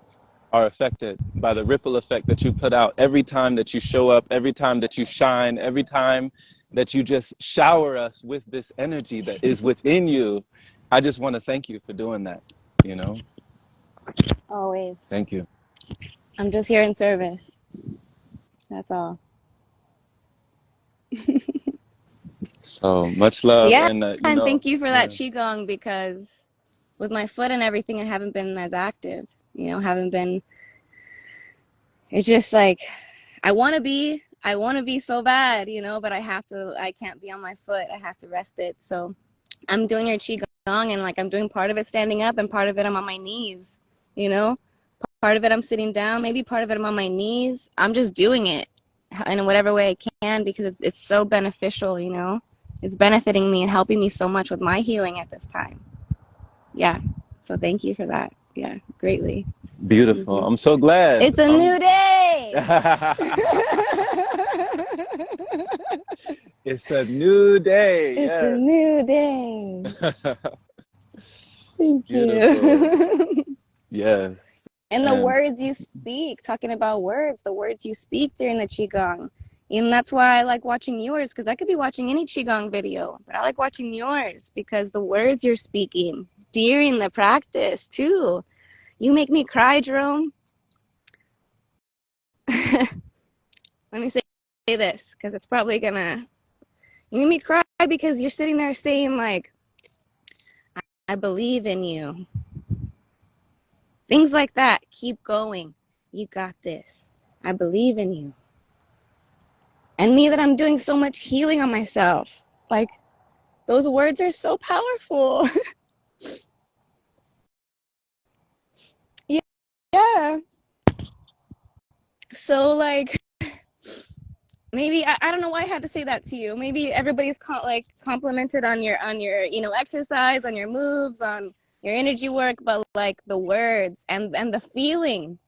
are affected by the ripple effect that you put out every time that you show up, every time that you shine, every time that you just shower us with this energy that is within you. I just want to thank you for doing that, you know? Always. Thank you. I'm just here in service. That's all. So much love. Yeah, And, you and know, thank you for that yeah. qigong because with my foot and everything, I haven't been as active. You know, haven't been. It's just like I want to be so bad, you know, but I can't be on my foot. I have to rest it. So I'm doing your qigong and like I'm doing part of it standing up and part of it I'm on my knees, you know. Part of it I'm sitting down, maybe part of it I'm on my knees. I'm just doing it in whatever way I can because it's so beneficial, you know. It's benefiting me and helping me so much with my healing at this time. Yeah. So thank you for that. Yeah, greatly. Beautiful. Hmm. I'm so glad. It's a new day. It's a new day. It's a Yes. new day. Thank Beautiful. you. Yes. And the And words you speak, talking about words, the words you speak during the Qigong. And that's why I like watching yours, because I could be watching any Qigong video, but I like watching yours because the words you're speaking during the practice, too. You make me cry, Jerome. Let me say this, because it's probably gonna. You make me cry because you're sitting there saying, like, I believe in you. Things like that. Keep going. You got this. I believe in you. And me that I'm doing so much healing on myself. Like, those words are so powerful. Yeah. So, like, maybe I don't know why I had to say that to you. Maybe everybody's like complimented on your you know exercise, on your moves, on your energy work, but like the words and the feeling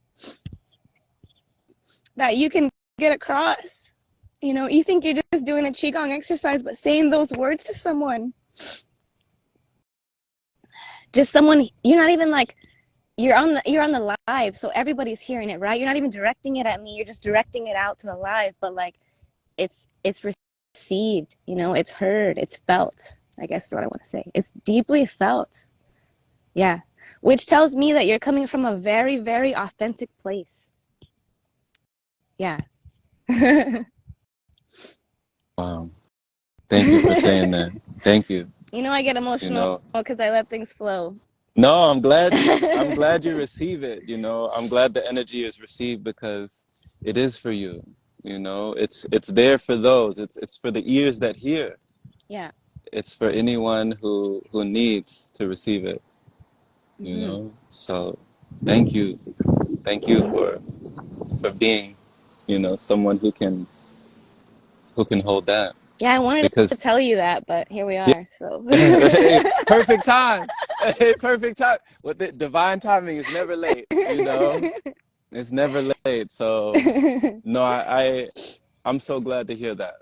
that you can get across. You know, you think you're just doing a qigong exercise, but saying those words to someone, just someone you're not even like you're on the live, so everybody's hearing it, right? You're not even directing it at me. You're just directing it out to the live, but like it's received, you know, it's heard, it's felt. I guess is what I want to say. It's deeply felt. Yeah. Which tells me that you're coming from a very, very authentic place. Yeah. wow. Thank you for saying that. Thank you. You know, I get You emotional know, because I let things flow. no, I'm glad you receive it, you know. I'm glad the energy is received because it is for you. You know, it's there for those. It's for the ears that hear. Yeah. It's for anyone who needs to receive it, you Hmm. know. So, thank you. Thank you for being, you know, someone who can hold that Yeah, I wanted to because tell you that, but here we yeah, are. So. it's perfect time. Perfect time. With the divine timing is never late, you know. It's never late. So no, I'm so glad to hear that,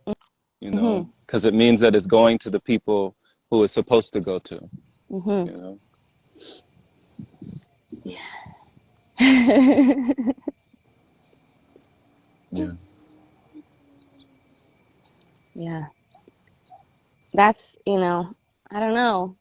you know, Hmm. because it means that it's going to the people who it's supposed to go to, Hmm. you know. Yeah. Yeah. That's, I don't know.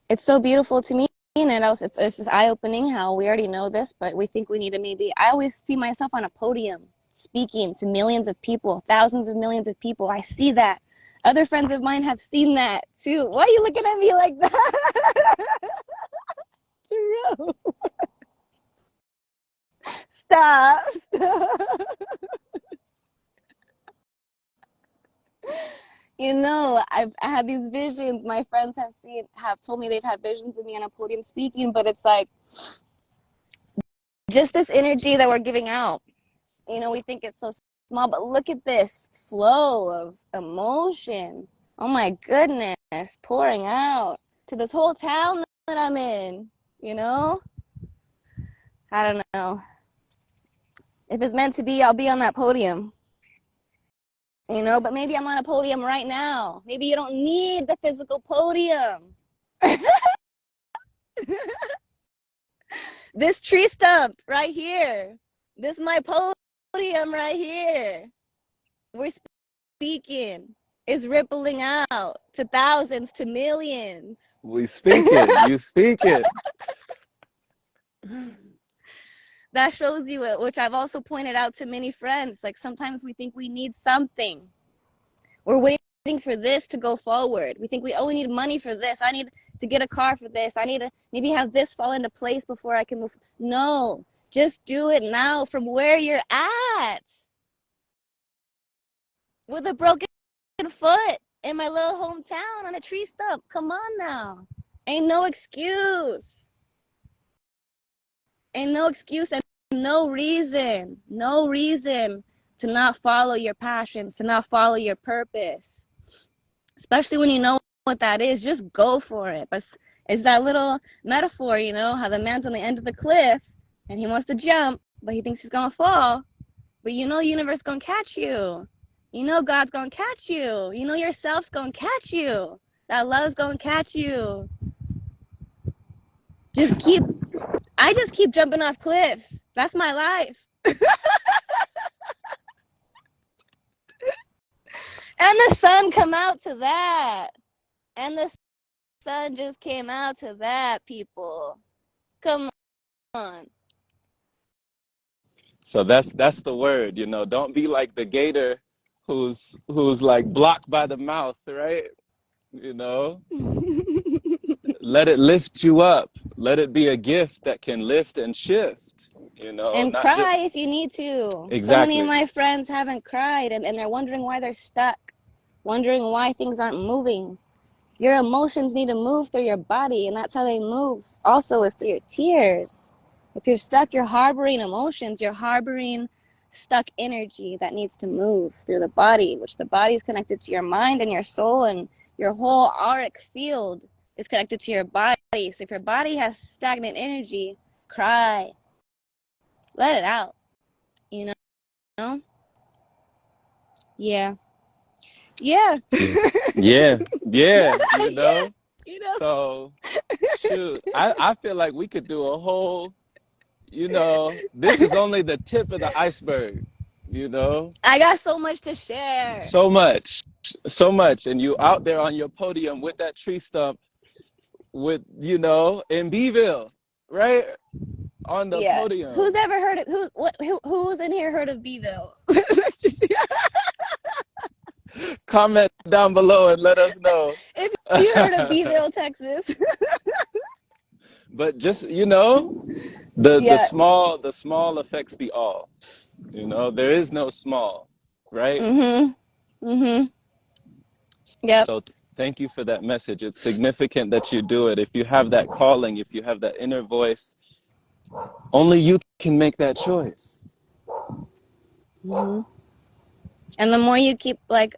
It's so beautiful to me. And it's just eye-opening how we already know this, but we think we need to maybe. I always see myself on a podium speaking to millions of people, thousands of millions of people. I see that. Other friends of mine have seen that too. Why are you looking at me like that? Jerome, stop. Stop. I had these visions. My friends have told me they've had visions of me on a podium speaking, but it's like just this energy that we're giving out. We think it's so small, but look at this flow of emotion. Oh my goodness, pouring out to this whole town that I'm in. You know, I don't know. If it's meant to be, I'll be on that podium. But maybe I'm on a podium right now. Maybe you don't need the physical podium. This tree stump right here. This is my podium right here. We're speaking. Is rippling out to thousands, to millions. We speak it. You speak it. That shows you it, which I've also pointed out to many friends. Like sometimes we think we need something. We're waiting for this to go forward. We think we need money for this. I need to get a car for this. I need to maybe have this fall into place before I can move. No, just do it now from where you're at. With a broken foot in my little hometown on a tree stump. Come on now. Ain't no excuse. Ain't no excuse and no reason to not follow your passions, to not follow your purpose. Especially when you know what that is, just go for it. But it's that little metaphor, how the man's on the end of the cliff and he wants to jump, but he thinks he's gonna fall. But the universe gonna catch you. God's gonna catch you. Yourself's gonna catch you. That love's gonna catch you. Just keep I just keep jumping off cliffs. That's my life. And the sun come out to that. And the sun just came out to that, people. Come on. So that's the word, you know. Don't be like the gator who's like blocked by the mouth, right? You know, let it lift you up. Let it be a gift that can lift and shift, you know, And not just cry if you need to. So many of exactly. my friends haven't cried and they're wondering why they're stuck, wondering why things aren't moving. Your emotions need to move through your body, and that's how they move. Also, is through your tears. If you're stuck, you're harboring emotions. You're harboring stuck energy that needs to move through the body, which the body is connected to your mind and your soul, and your whole auric field is connected to your body. So if your body has stagnant energy, cry. Let it out. You know? Yeah. Yeah. Yeah. Yeah. Yeah, you Yeah. know. So shoot, I feel like we could do a whole, you know, this is only the tip of the iceberg, you know. I got so much to share. So much. So much. And you out there on your podium with that tree stump with, you know, in Beeville, right? On the Yeah. Who's podium. ever heard of who's in here heard of Beeville? Let's just comment down below and let us know. If you heard of Beeville, Texas. But just, you know, the Yeah. small affects the all. You know, there is no small, right? Mhm. Mhm. Yep. So thank you for that message. It's significant that you do it. If you have that calling, if you have that inner voice, only you can make that choice. Mhm. And the more you keep like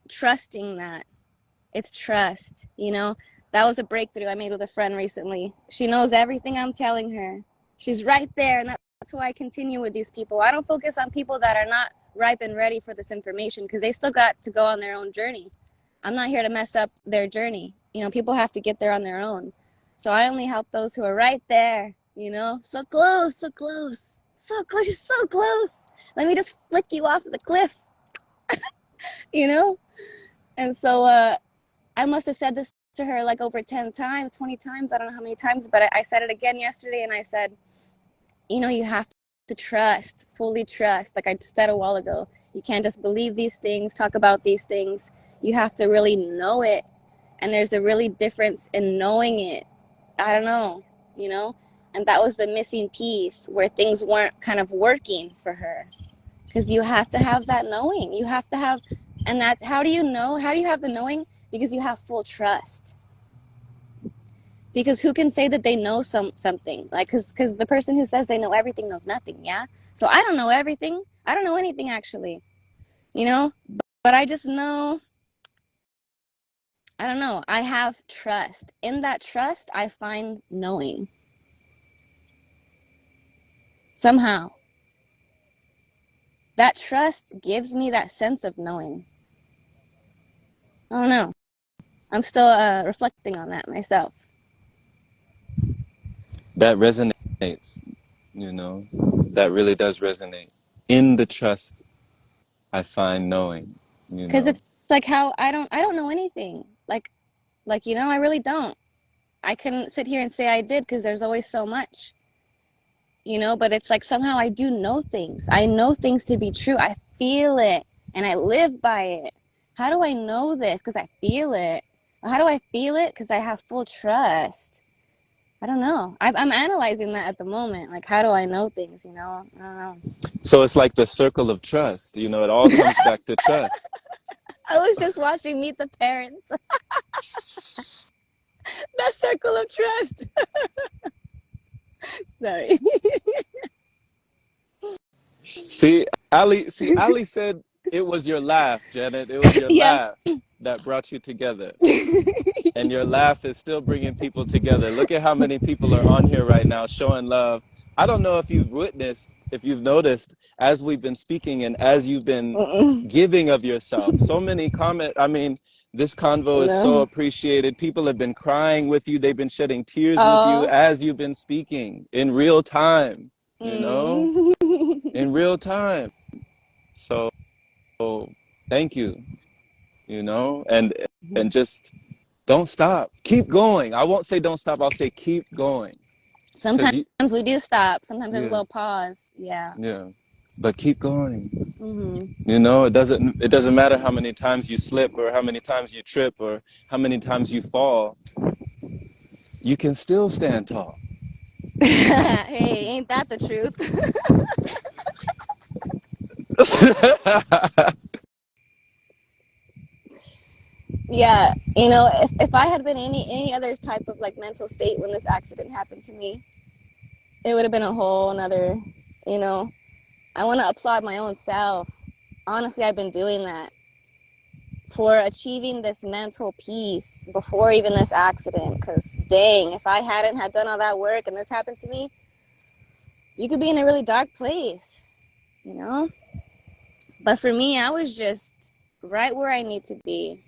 trusting that, it's trust, you know. That was a breakthrough I made with a friend recently. She knows everything I'm telling her. She's right there, and that's why I continue with these people. I don't focus on people that are not ripe and ready for this information because they still got to go on their own journey. I'm not here to mess up their journey. You know, people have to get there on their own. So I only help those who are right there, you know, so close, so close, so close, you're so close. Let me just flick you off the cliff, you know? And so I must have said this to her like over 10 times, 20 times. I don't know how many times, but I said it again yesterday. And I said, you know, you have to trust, fully trust. Like I said a while ago, you can't just believe these things, talk about these things. You have to really know it. And there's a really difference in knowing it. I don't know, you know? And that was the missing piece where things weren't kind of working for her. Because you have to have that knowing. You have to have, and that, how do you know? How do you have the knowing? Because you have full trust. Because who can say that they know something? Like, because the person who says they know everything knows nothing, yeah? So I don't know everything. I don't know anything, actually, you know? But I just know, I don't know. I have trust. In that trust, I find knowing. Somehow. That trust gives me that sense of knowing. I don't know. I'm still reflecting on that myself. That resonates, you know, that really does resonate. In the trust, I find knowing, you Because know. it's like how I don't know anything. Like, you know, I really don't. I couldn't sit here and say I did because there's always so much, you know, but it's like somehow I do know things. I know things to be true. I feel it and I live by it. How do I know this? Because I feel it. How do I feel it? Because I have full trust. I don't know. I'm analyzing that at the moment. Like, how do I know things, you know? I don't know. So it's like the circle of trust, you know, it all comes back to trust. I was just watching Meet the Parents. That circle of trust. Sorry. See, Ali said it was your laugh, Janet. It was your Yeah. laugh that brought you together. And your laugh is still bringing people together. Look at how many people are on here right now showing love. I don't know if you've witnessed, if you've noticed, as we've been speaking and as you've been giving of yourself. So many comments. I mean, this convo is so No. appreciated. People have been crying with you. They've been shedding tears with you Oh. as you've been speaking in real time, you know, Mm. in real time. So thank you, you know, and just don't stop. Keep going. I won't say don't stop. I'll say keep going. Cause Sometimes you, we do stop. Sometimes there's a yeah, little pause. Yeah. yeah. But keep going. Mhm. You know, it doesn't matter how many times you slip or how many times you trip or how many times you fall. You can still stand tall. Hey, ain't that the truth? Yeah. You know, if I had been any other type of like mental state when this accident happened to me, it would have been a whole another, you know. I want to applaud my own self. Honestly, I've been doing that for achieving this mental peace before even this accident. Because dang, if I hadn't had done all that work and this happened to me, you could be in a really dark place, you know? But for me, I was just right where I need to be,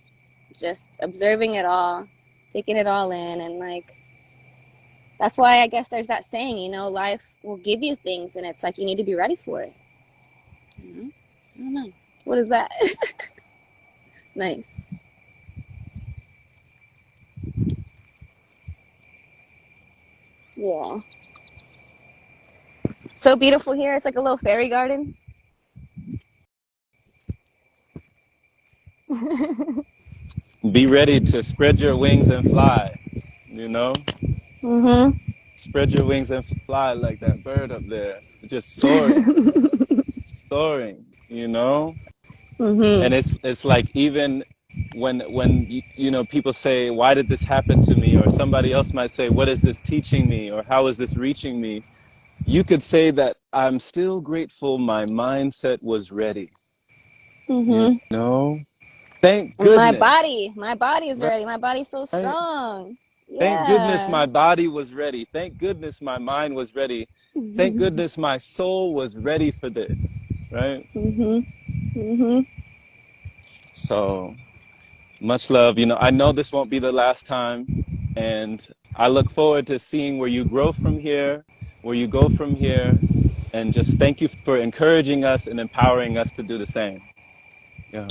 just observing it all, taking it all in. And like, that's why I guess there's that saying, you know, life will give you things and it's like you need to be ready for it. You know? I don't know. What is that? Nice. Yeah. So beautiful here. It's like a little fairy garden. Be ready to spread your wings and fly, you know? Mhm. Spread your wings and fly like that bird up there, just soaring, soaring, you know? Mhm. And it's like, even when you know, people say, why did this happen to me? Or somebody else might say, what is this teaching me? Or how is this reaching me? You could say that I'm still grateful my mindset was ready, you Mhm. know? Thank And goodness, my body is ready. My body's so right? strong. Thank goodness Yeah. my body was ready. Thank goodness my mind was ready. Thank Mhm. goodness my soul was ready for this, right? Mhm. So much love. You know, I know this won't be the last time, and I look forward to seeing where you grow from here, where you go from here, and just thank you for encouraging us and empowering us to do the same. Yeah.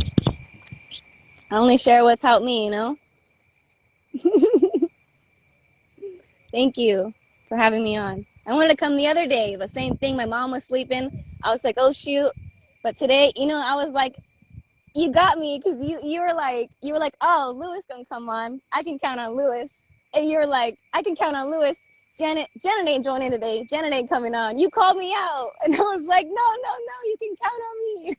I only share what's helped me, Thank you for having me on. I wanted to come the other day, but same thing. My mom was sleeping. I was like, oh shoot. But today, I was like, you got me because you were like, oh, Lewis gonna come on. I can count on Lewis. And you were like, I can count on Lewis. Janet ain't joining today. Janet ain't coming on. You called me out. And I was like, no, no, no, you can count on me.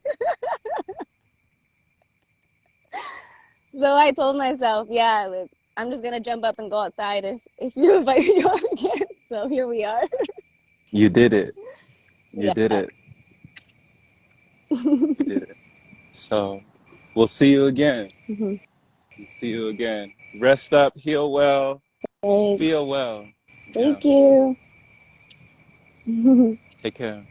So I told myself, yeah, like, I'm just gonna jump up and go outside if you invite me on again. So here we are. You did it. You Yeah. did it. You did it. So we'll see you again. Mhm. We'll see you again. Rest up, heal well, feel Thanks. well. Yeah. Thank you. Take care.